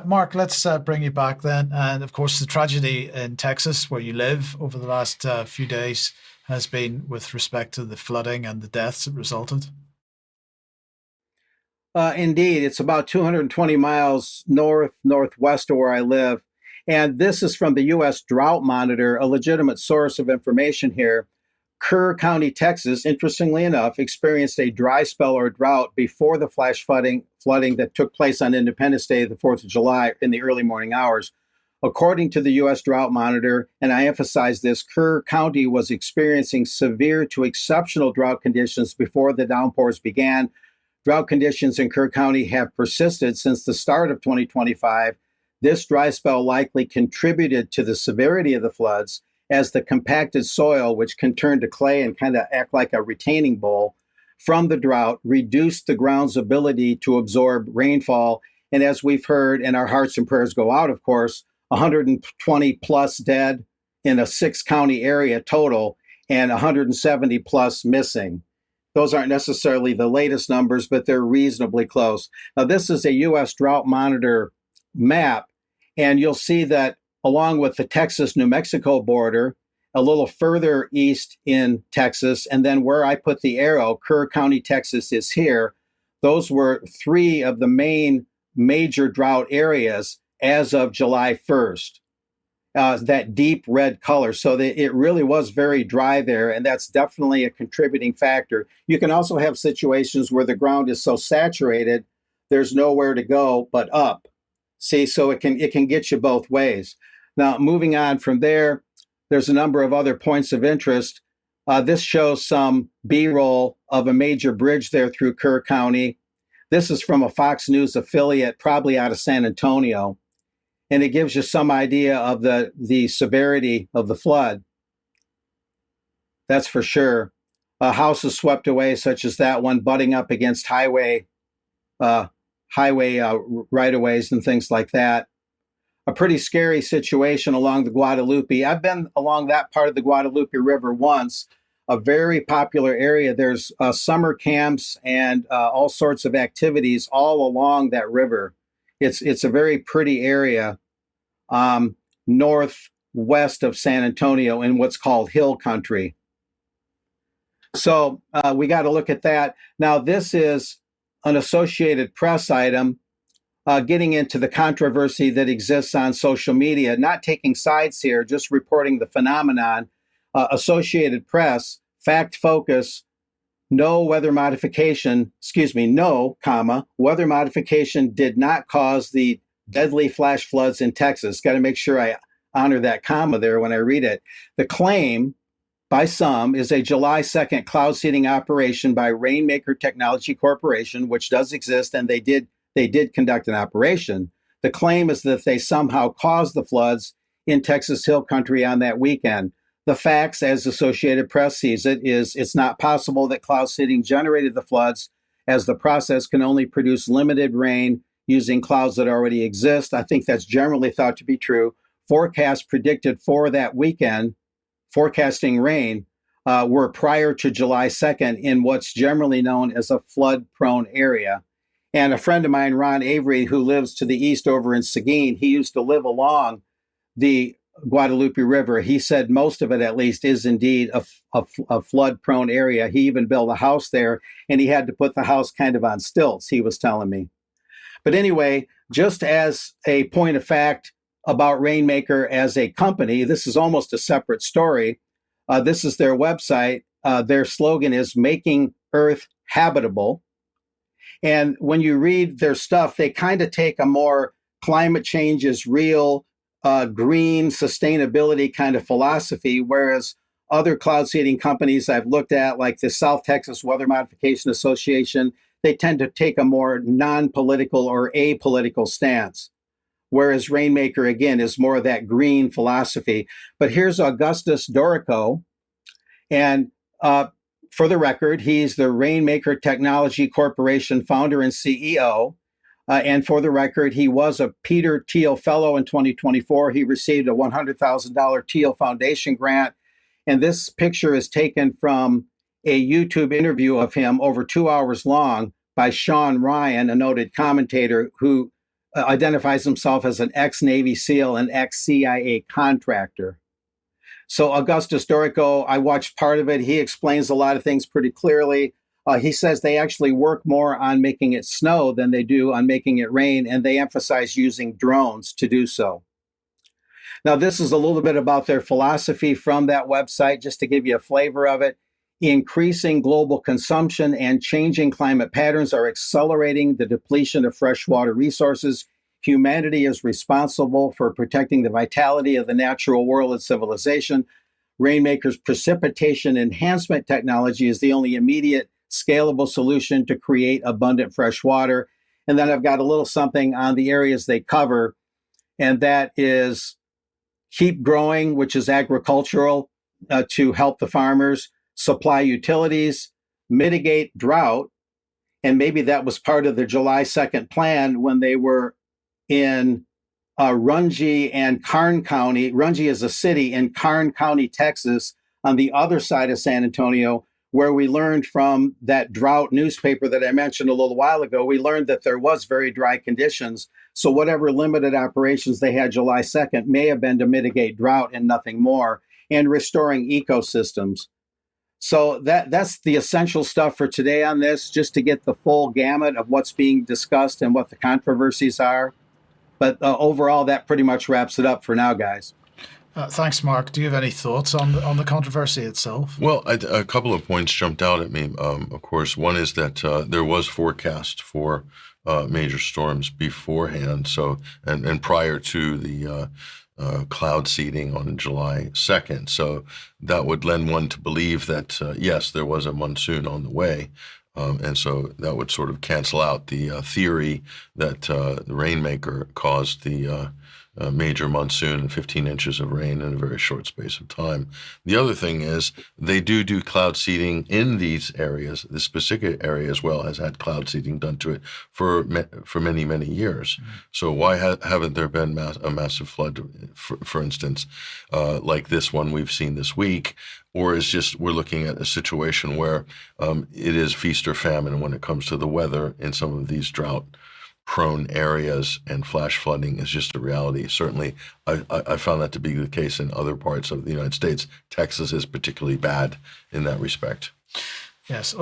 Mark, let's bring you back then. And of course, the tragedy in Texas, where you live over the last few days, has been with respect to the flooding and the deaths that resulted. Indeed, it's about 220 miles northwest of where I live. And this is from the U.S. Drought Monitor, a legitimate source of information here. Kerr County, Texas, interestingly enough, experienced a dry spell or drought before the flash flooding that took place on Independence Day, the 4th of July, in the early morning hours. According to the U.S. Drought Monitor, and I emphasize this, Kerr County was experiencing severe to exceptional drought conditions before the downpours began. Drought conditions in Kerr County have persisted since the start of 2025. This dry spell likely contributed to the severity of the floods, as the compacted soil, which can turn to clay and kind of act like a retaining bowl from the drought, reduced the ground's ability to absorb rainfall. And as we've heard, and our hearts and prayers go out, of course, 120 plus dead in a 6 county area total and 170 plus missing. Those aren't necessarily the latest numbers, but they're reasonably close. Now, this is a U.S. Drought Monitor map, and you'll see that along with the Texas-New Mexico border, a little further east in Texas, and then where I put the arrow, Kerr County, Texas, is here. Those were 3 of the main major drought areas as of July 1st. That deep red color. So it really was very dry there, and that's definitely a contributing factor. You can also have situations where the ground is so saturated, there's nowhere to go but up. See, so it can get you both ways. Now, moving on from there, there's a number of other points of interest. This shows some B-roll of a major bridge there through Kerr County. This is from a Fox News affiliate, probably out of San Antonio. And it gives you some idea of the severity of the flood. That's for sure. Houses swept away, such as that one, butting up against highway right-of-ways and things like that. A pretty scary situation along the Guadalupe. I've been along that part of the Guadalupe River once, a very popular area. There's summer camps and all sorts of activities all along that river. It's a very pretty area. Northwest of San Antonio in what's called Hill Country. So we got to look at that. Now, this is an Associated Press item getting into the controversy that exists on social media, not taking sides here, just reporting the phenomenon. Associated Press, fact focus, no, weather modification did not cause the deadly flash floods in Texas. Got to make sure I honor that comma there when I read it. The claim by some is a July 2nd cloud seeding operation by Rainmaker Technology Corporation, which does exist, and they did conduct an operation. The claim is that they somehow caused the floods in Texas Hill Country on that weekend. The facts, as Associated Press sees it, is it's not possible that cloud seeding generated the floods, as the process can only produce limited rain using clouds that already exist. I think that's generally thought to be true. Forecasts predicted for that weekend, forecasting rain, were prior to July 2nd in what's generally known as a flood-prone area. And a friend of mine, Ron Avery, who lives to the east over in Seguin, he used to live along the Guadalupe River. He said most of it, at least, is indeed a flood-prone area. He even built a house there, and he had to put the house kind of on stilts, he was telling me. But anyway, just as a point of fact about Rainmaker as a company, this is almost a separate story. This is their website. Their slogan is "Making Earth Habitable." And when you read their stuff, they kind of take a more climate change is real, green sustainability kind of philosophy, whereas other cloud seeding companies I've looked at, like the South Texas Weather Modification Association, they tend to take a more non-political or apolitical stance. Whereas Rainmaker, again, is more of that green philosophy. But here's Augustus Dorico. And for the record, he's the Rainmaker Technology Corporation founder and CEO. And for the record, he was a Peter Thiel Fellow in 2024. He received a $100,000 Thiel Foundation grant. And this picture is taken from a YouTube interview of him over 2 hours long by Sean Ryan, a noted commentator who identifies himself as an ex-Navy SEAL and ex-CIA contractor. So Augustus Dorico, I watched part of it. He explains a lot of things pretty clearly. He says they actually work more on making it snow than they do on making it rain, and they emphasize using drones to do so. Now, this is a little bit about their philosophy from that website, just to give you a flavor of it. Increasing global consumption and changing climate patterns are accelerating the depletion of freshwater resources. Humanity is responsible for protecting the vitality of the natural world and civilization. Rainmaker's precipitation enhancement technology is the only immediate scalable solution to create abundant fresh water. And then I've got a little something on the areas they cover, and that is keep growing, which is agricultural to help the farmers, supply utilities, mitigate drought. And maybe that was part of the July 2nd plan when they were in Runge and Karn County. Runge is a city in Karn County, Texas, on the other side of San Antonio, where we learned from that Drought newspaper that I mentioned a little while ago, we learned that there was very dry conditions. So whatever limited operations they had July 2nd may have been to mitigate drought and nothing more, and restoring ecosystems. So that's the essential stuff for today on this, just to get the full gamut of what's being discussed and what the controversies are. But overall, that pretty much wraps it up for now, guys. Thanks, Mark. Do you have any thoughts on the controversy itself? Well, a couple of points jumped out at me. Of course, one is that there was forecast for major storms beforehand, so and prior to the cloud seeding on July 2nd. So that would lend one to believe that, yes, there was a monsoon on the way. And so that would sort of cancel out the theory that the Rainmaker caused the major monsoon and 15 inches of rain in a very short space of time. The other thing is they do cloud seeding in these areas. This specific area as well has had cloud seeding done to it for many, many years. Mm-hmm. So why haven't there been a massive flood, for instance, like this one we've seen this week? Or is just we're looking at a situation where it is feast or famine when it comes to the weather in some of these drought-prone areas, and flash flooding is just a reality. Certainly, I found that to be the case in other parts of the United States. Texas is particularly bad in that respect. Yes.